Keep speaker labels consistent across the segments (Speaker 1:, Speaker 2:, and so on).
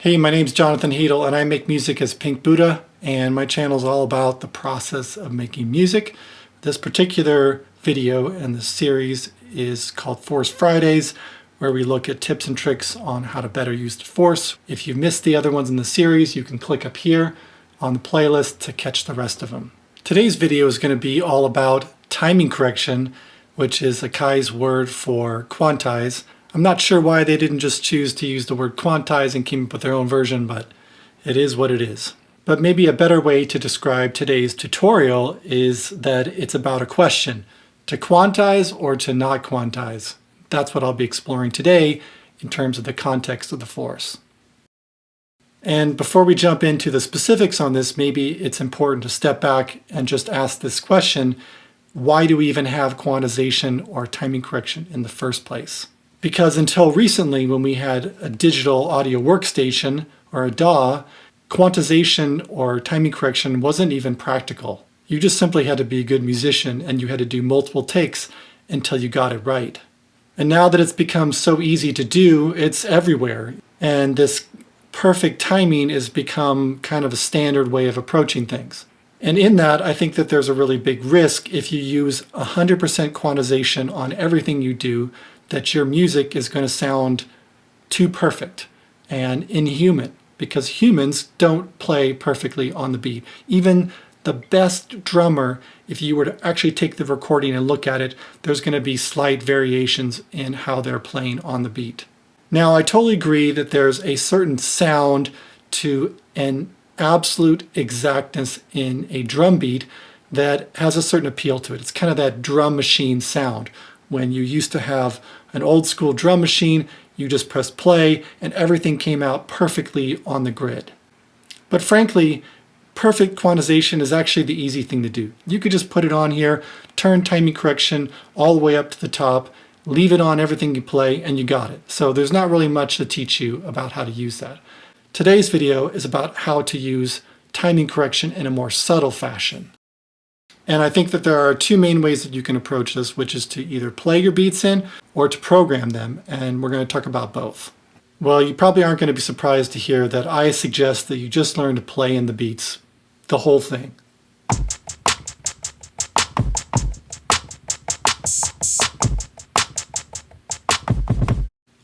Speaker 1: Hey, my name's Jonathan Hedel and I make music as Pink Buddha, and my channel is all about the process of making music. This particular video and this series is called Force Fridays, where we look at tips and tricks on how to better use the force. If you've missed the other ones in the series, you can click up here on the playlist to catch the rest of them. Today's video is going to be all about timing correction, which is Akai's word for quantize. I'm not sure why they didn't just choose to use the word quantize and came up with their own version, but it is what it is. But maybe a better way to describe today's tutorial is that it's about a question: to quantize or to not quantize. That's what I'll be exploring today in terms of the context of the force. And before we jump into the specifics on this, maybe it's important to step back and just ask this question: why do we even have quantization or timing correction in the first place? Because until recently, when we had a digital audio workstation or a DAW, quantization or timing correction wasn't even practical. You just simply had to be a good musician and you had to do multiple takes until you got it right. And now that it's become so easy to do, it's everywhere. And this perfect timing has become kind of a standard way of approaching things. And in that, I think that there's a really big risk if you use 100% quantization on everything you do, that your music is going to sound too perfect and inhuman, because humans don't play perfectly on the beat. Even the best drummer, if you were to actually take the recording and look at it, there's going to be slight variations in how they're playing on the beat. Now, I totally agree that there's a certain sound to an absolute exactness in a drum beat that has a certain appeal to it. It's kind of that drum machine sound. When you used to have an old school drum machine, you just pressed play and everything came out perfectly on the grid. But frankly, perfect quantization is actually the easy thing to do. You could just put it on here, turn timing correction all the way up to the top, leave it on everything you play, and you got it. So there's not really much to teach you about how to use that. Today's video is about how to use timing correction in a more subtle fashion. And I think that there are two main ways that you can approach this, which is to either play your beats in or to program them, and we're going to talk about both. Well, you probably aren't going to be surprised to hear that I suggest that you just learn to play in the beats, the whole thing.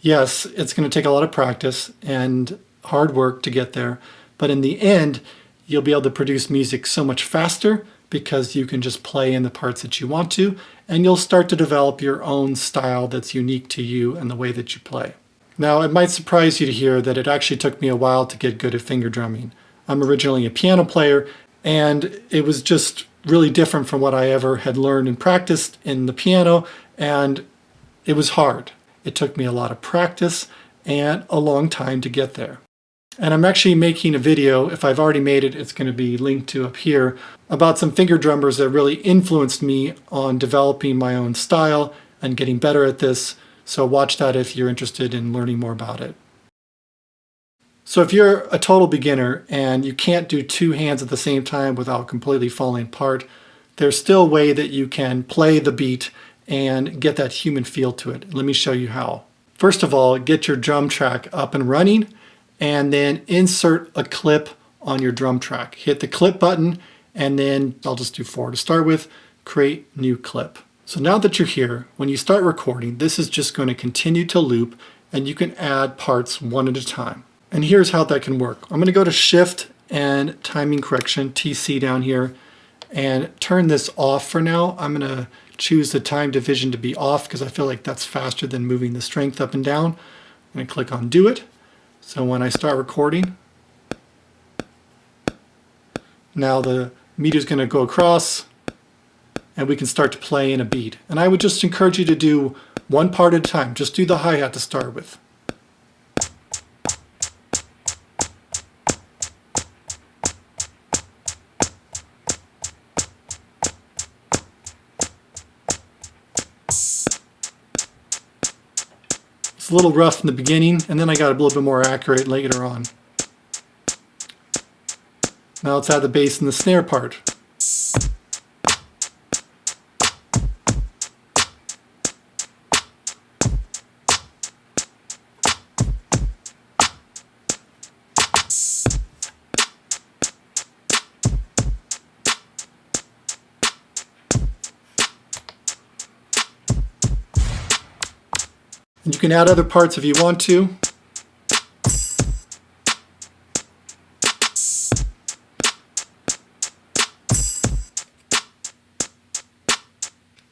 Speaker 1: Yes, it's going to take a lot of practice and hard work to get there, but in the end, you'll be able to produce music so much faster because you can just play in the parts that you want to, and you'll start to develop your own style that's unique to you and the way that you play. Now, it might surprise you to hear that it actually took me a while to get good at finger drumming. I'm originally a piano player, and it was just really different from what I ever had learned and practiced in the piano, and it was hard. It took me a lot of practice and a long time to get there. And I'm actually making a video, if I've already made it, it's going to be linked to up here, about some finger drummers that really influenced me on developing my own style and getting better at this. So watch that if you're interested in learning more about it. So if you're a total beginner and you can't do two hands at the same time without completely falling apart, there's still a way that you can play the beat and get that human feel to it. Let me show you how. First of all, get your drum track up and running, and then insert a clip on your drum track. Hit the clip button, and then I'll just do 4 to start with, create new clip. So now that you're here, when you start recording, this is just going to continue to loop, and you can add parts one at a time. And here's how that can work. I'm going to go to Shift and Timing Correction, TC down here, and turn this off for now. I'm going to choose the time division to be off because I feel like that's faster than moving the strength up and down. I'm going to click on Do It. So when I start recording, now the meter is going to go across and we can start to play in a beat. And I would just encourage you to do one part at a time. Just do the hi-hat to start with. A little rough in the beginning, and then I got a little bit more accurate later on. Now let's add the bass and the snare part. You can add other parts if you want to.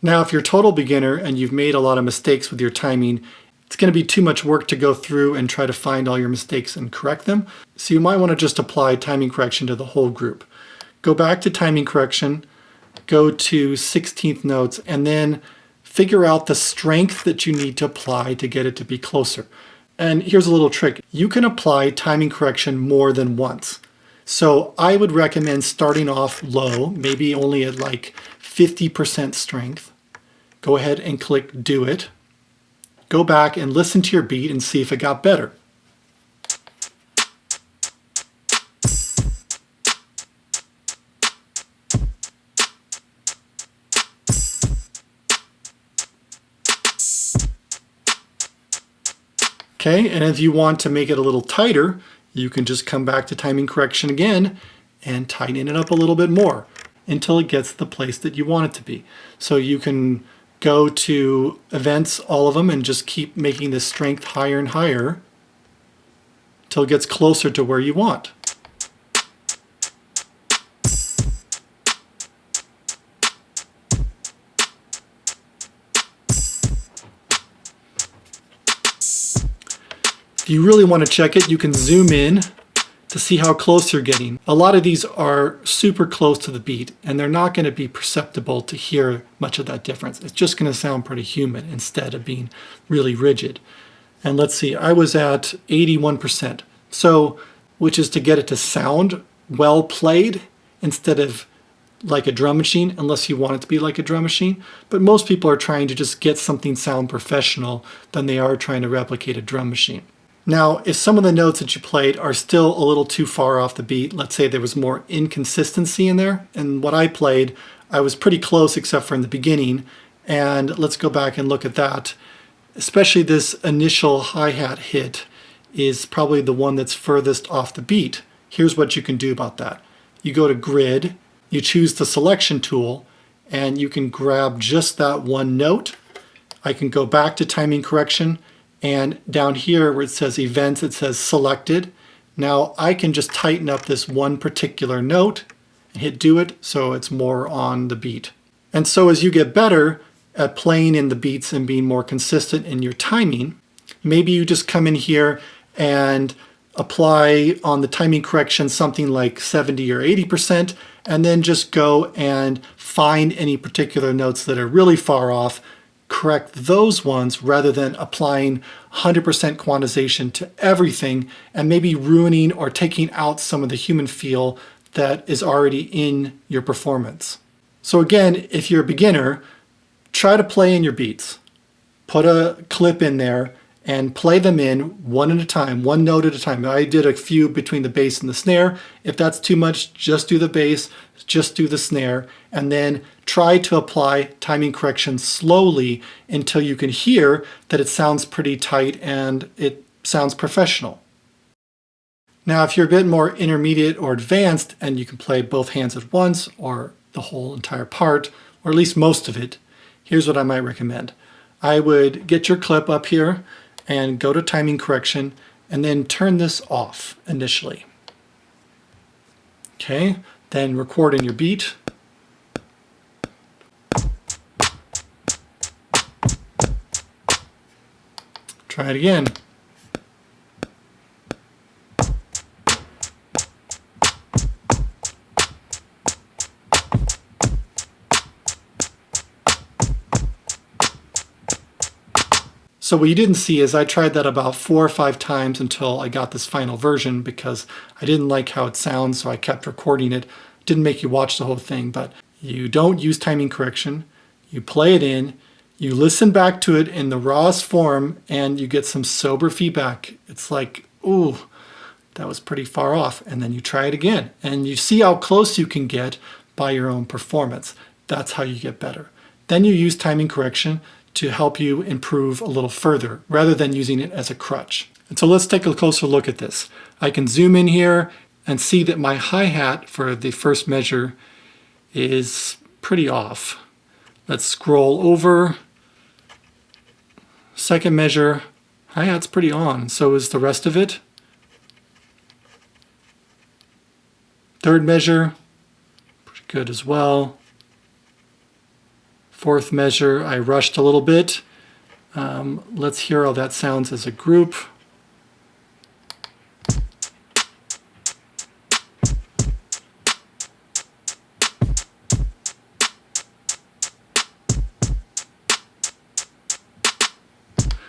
Speaker 1: Now, if you're a total beginner and you've made a lot of mistakes with your timing, it's going to be too much work to go through and try to find all your mistakes and correct them. So you might want to just apply timing correction to the whole group. Go back to timing correction, go to 16th notes, and then figure out the strength that you need to apply to get it to be closer. And here's a little trick. You can apply timing correction more than once. So I would recommend starting off low, maybe only at like 50% strength. Go ahead and click Do It. Go back and listen to your beat and see if it got better. Okay, and if you want to make it a little tighter, you can just come back to timing correction again and tighten it up a little bit more until it gets the place that you want it to be. So you can go to events, all of them, and just keep making the strength higher and higher until it gets closer to where you want. If you really want to check it, you can zoom in to see how close you're getting. A lot of these are super close to the beat, and they're not going to be perceptible to hear much of that difference. It's just going to sound pretty human instead of being really rigid. And let's see, I was at 81%, so which is to get it to sound well played instead of like a drum machine, unless you want it to be like a drum machine. But most people are trying to just get something sound professional than they are trying to replicate a drum machine. Now, if some of the notes that you played are still a little too far off the beat, let's say there was more inconsistency in there, and what I played, I was pretty close except for in the beginning, and let's go back and look at that. Especially this initial hi-hat hit is probably the one that's furthest off the beat. Here's what you can do about that. You go to Grid, you choose the selection tool, and you can grab just that one note. I can go back to timing correction, and down here where it says events, it says selected. Now I can just tighten up this one particular note and hit Do It so it's more on the beat. And so as you get better at playing in the beats and being more consistent in your timing, maybe you just come in here and apply on the timing correction something like 70 or 80%, and then just go and find any particular notes that are really far off, correct those ones rather than applying 100% quantization to everything and maybe ruining or taking out some of the human feel that is already in your performance. So again, if you're a beginner, try to play in your beats. Put a clip in there and play them in one at a time, one note at a time. I did a few between the bass and the snare. If that's too much, just do the bass, just do the snare, and then try to apply timing correction slowly until you can hear that it sounds pretty tight and it sounds professional. Now, if you're a bit more intermediate or advanced and you can play both hands at once or the whole entire part, or at least most of it, here's what I might recommend. I would get your clip up here and go to timing correction and then turn this off initially. Okay, then record in your beat. Try it again. So what you didn't see is I tried that about 4 or 5 times until I got this final version because I didn't like how it sounds, so I kept recording it. Didn't make you watch the whole thing, but you don't use timing correction. You play it in, you listen back to it in the rawest form, and you get some sober feedback. It's like, ooh, that was pretty far off. And then you try it again, and you see how close you can get by your own performance. That's how you get better. Then you use timing correction to help you improve a little further rather than using it as a crutch. And so let's take a closer look at this. I can zoom in here and see that my hi-hat for the first measure is pretty off. Let's scroll over. Second measure, Hi-hat's pretty on, so is the rest of it. Third measure, pretty good as well. Fourth measure, I rushed a little bit. Let's hear how that sounds as a group.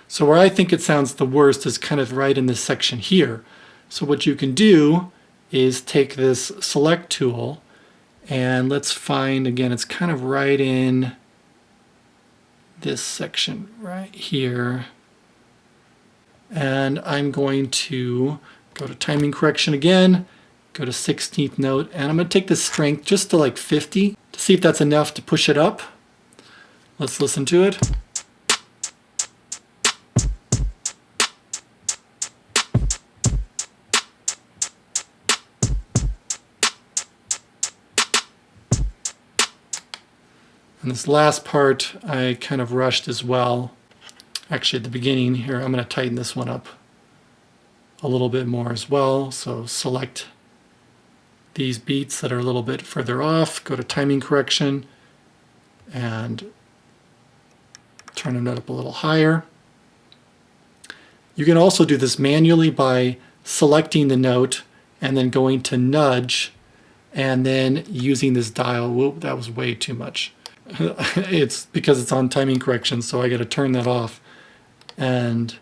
Speaker 1: So where I think it sounds the worst is kind of right in this section here. So what you can do is take this select tool and let's find, again, it's kind of right in this section right here. And I'm going to go to timing correction again, go to 16th note, and I'm going to take the strength just to like 50 to see if that's enough to push it up. Let's listen to it. And this last part I kind of rushed as well. Actually at the beginning here, I'm going to tighten this one up a little bit more as well. So select these beats that are a little bit further off, go to timing correction, and turn the note up a little higher. You can also do this manually by selecting the note and then going to nudge and then using this dial. Whoop, that was way too much. It's because it's on timing correction, so I got to turn that off. And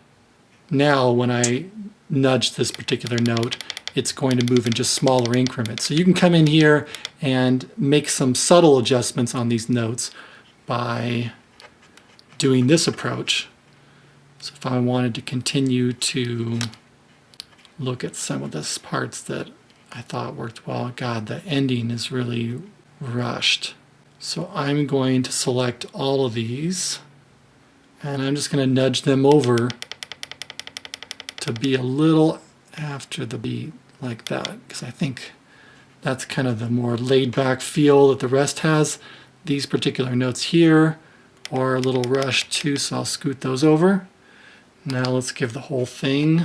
Speaker 1: now when I nudge this particular note, it's going to move in just smaller increments. So you can come in here and make some subtle adjustments on these notes by doing this approach. So if I wanted to continue to look at some of the parts that I thought worked well, God, the ending is really rushed. So I'm going to select all of these and I'm just going to nudge them over to be a little after the beat like that, because I think that's kind of the more laid back feel that the rest has. These particular notes here are a little rushed too, so I'll scoot those over. Now let's give the whole thing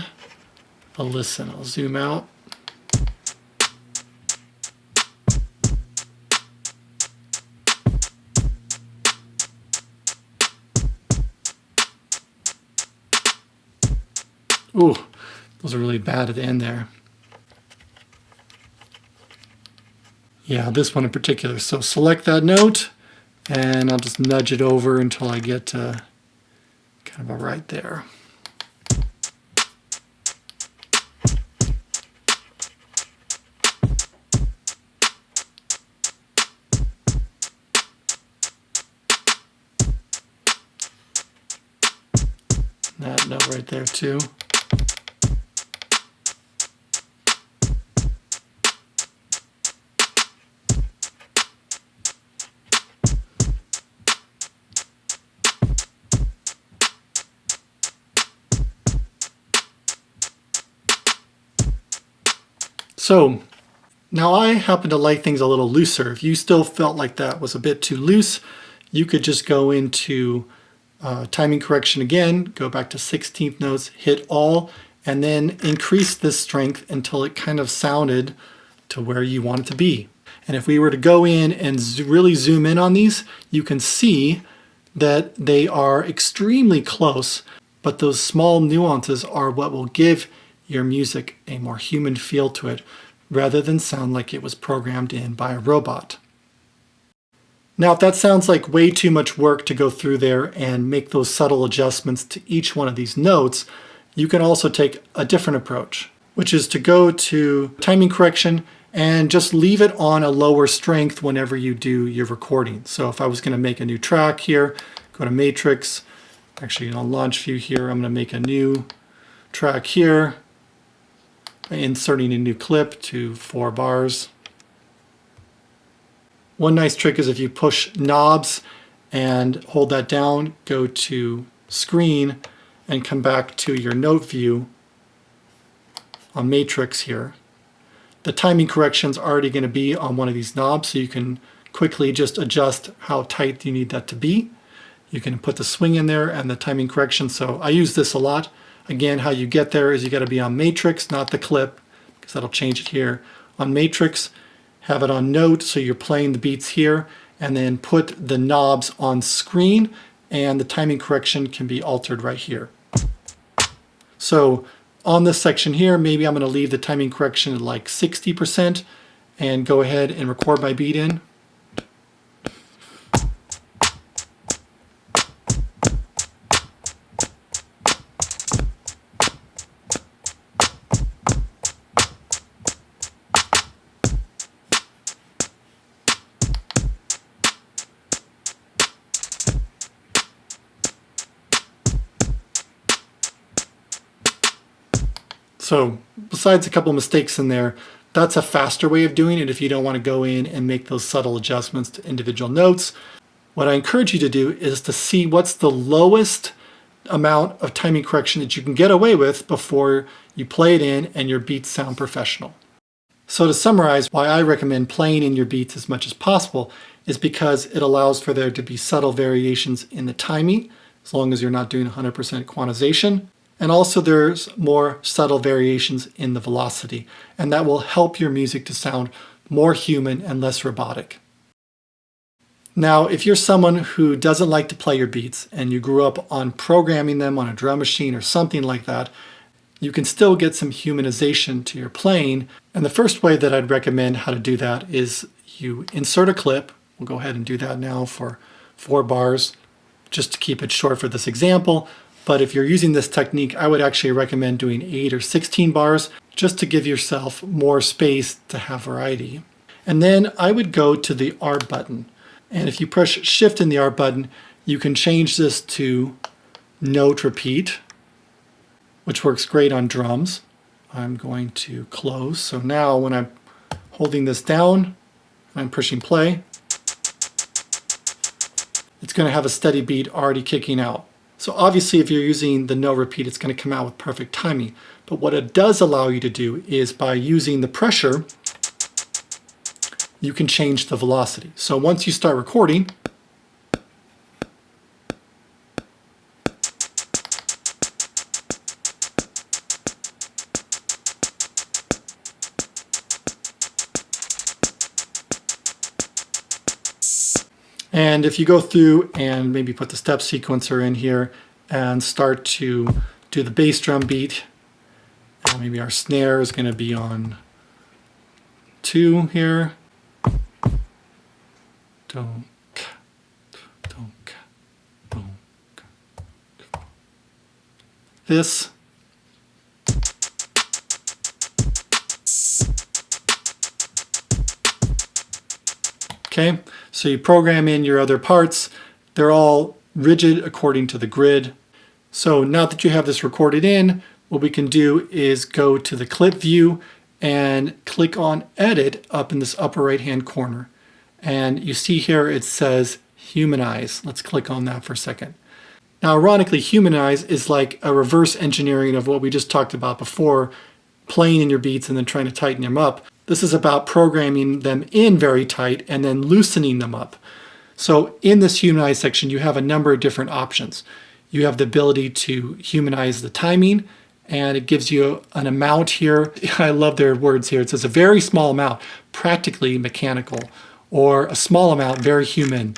Speaker 1: a listen. I'll zoom out. Ooh, those are really bad at the end there. Yeah, this one in particular. So select that note, and I'll just nudge it over until I get to kind of a right there. That note right there too. So now I happen to like things a little looser. If you still felt like that was a bit too loose, you could just go into timing correction again, go back to 16th notes, hit all, and then increase this strength until it kind of sounded to where you want it to be. And if we were to go in and really zoom in on these, you can see that they are extremely close, but those small nuances are what will give your music a more human feel to it, rather than sound like it was programmed in by a robot. Now, if that sounds like way too much work to go through there and make those subtle adjustments to each one of these notes, you can also take a different approach, which is to go to timing correction and just leave it on a lower strength whenever you do your recording. So if I was going to make a new track here, go to Matrix, actually on Launch View here, I'm going to make a new track here, inserting a new clip to 4 bars. One nice trick is if you push knobs and hold that down, go to screen and come back to your note view on Matrix here. The timing correction's already going to be on one of these knobs, so you can quickly just adjust how tight you need that to be. You can put the swing in there and the timing correction, so I use this a lot. Again, how you get there is you got to be on matrix, not the clip, because that'll change it here. On matrix, have it on note, so you're playing the beats here, and then put the knobs on screen, and the timing correction can be altered right here. So on this section here, maybe I'm going to leave the timing correction at like 60% and go ahead and record my beat in. So besides a couple of mistakes in there, that's a faster way of doing it if you don't want to go in and make those subtle adjustments to individual notes. What I encourage you to do is to see what's the lowest amount of timing correction that you can get away with before you play it in and your beats sound professional. So to summarize, why I recommend playing in your beats as much as possible is because it allows for there to be subtle variations in the timing, as long as you're not doing 100% quantization. And also there's more subtle variations in the velocity, and that will help your music to sound more human and less robotic. Now, if you're someone who doesn't like to play your beats and you grew up on programming them on a drum machine or something like that, you can still get some humanization to your playing. And the first way that I'd recommend how to do that is you insert a clip. We'll go ahead and do that now for 4 bars, just to keep it short for this example. But if you're using this technique, I would actually recommend doing 8 or 16 bars just to give yourself more space to have variety. And then I would go to the R button. And if you push Shift in the R button, you can change this to note repeat, which works great on drums. I'm going to close. So now when I'm holding this down and I'm pushing play, it's going to have a steady beat already kicking out. So obviously if you're using the no repeat, it's going to come out with perfect timing. But what it does allow you to do is by using the pressure, you can change the velocity. So once you start recording, and if you go through and maybe put the step sequencer in here and start to do the bass drum beat, maybe our snare is going to be on 2 here. This. Okay, so you program in your other parts. They're all rigid according to the grid. So now that you have this recorded in, what we can do is go to the clip view and click on edit up in this upper right hand corner. And you see here it says Humanize. Let's click on that for a second. Now ironically, Humanize is like a reverse engineering of what we just talked about before, playing in your beats and then trying to tighten them up. This is about programming them in very tight and then loosening them up. So in this Humanize section, you have a number of different options. You have the ability to humanize the timing, and it gives you an amount here. I love their words here. It says a very small amount, practically mechanical, or a small amount, very human,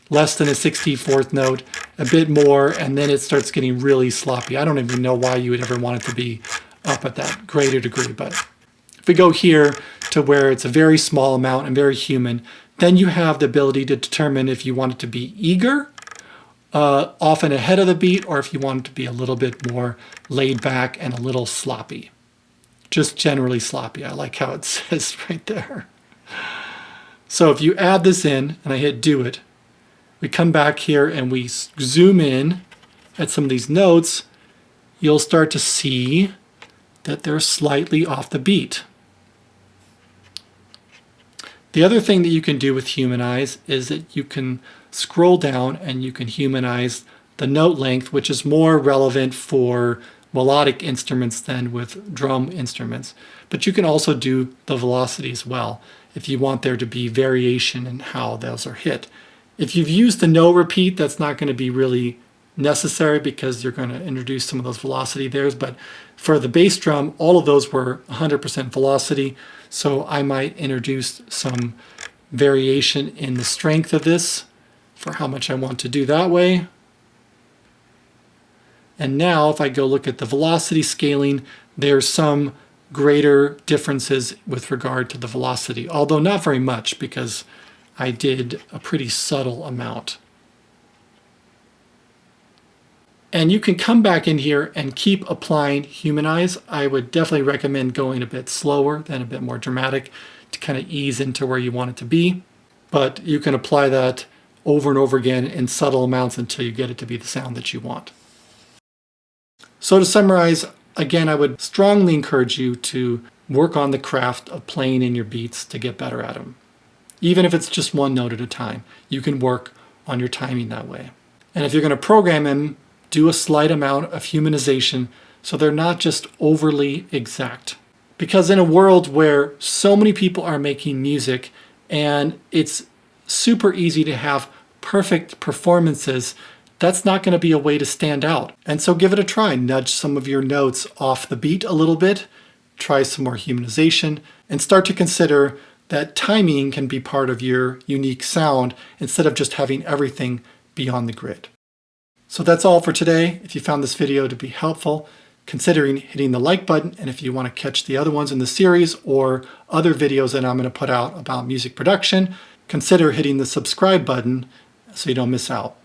Speaker 1: less than a 64th note, a bit more, and then it starts getting really sloppy. I don't even know why you would ever want it to be up at that greater degree, but if we go here to where it's a very small amount and very human, then you have the ability to determine if you want it to be eager, often ahead of the beat, or if you want it to be a little bit more laid back and a little sloppy. Just generally sloppy. I like how it says right there. So if you add this in, and I hit do it, we come back here and we zoom in at some of these notes, you'll start to see that they're slightly off the beat. The other thing that you can do with Humanize is that you can scroll down and you can humanize the note length, which is more relevant for melodic instruments than with drum instruments. But you can also do the velocity as well if you want there to be variation in how those are hit. If you've used the no repeat, that's not going to be really necessary because you're going to introduce some of those velocity there. But for the bass drum, all of those were 100% velocity. So I might introduce some variation in the strength of this for how much I want to do that way. And now if I go look at the velocity scaling, there's some greater differences with regard to the velocity, although not very much because I did a pretty subtle amount. And you can come back in here and keep applying Humanize. I would definitely recommend going a bit slower than a bit more dramatic to kind of ease into where you want it to be. But you can apply that over and over again in subtle amounts until you get it to be the sound that you want. So to summarize, again, I would strongly encourage you to work on the craft of playing in your beats to get better at them. Even if it's just one note at a time, you can work on your timing that way. And if you're going to program them, do a slight amount of humanization so they're not just overly exact. Because in a world where so many people are making music and it's super easy to have perfect performances, that's not going to be a way to stand out. And so give it a try. Nudge some of your notes off the beat a little bit, try some more humanization, and start to consider that timing can be part of your unique sound instead of just having everything be on the grid. So that's all for today. If you found this video to be helpful, considering hitting the like button, and if you want to catch the other ones in the series or other videos that I'm going to put out about music production, consider hitting the subscribe button so you don't miss out.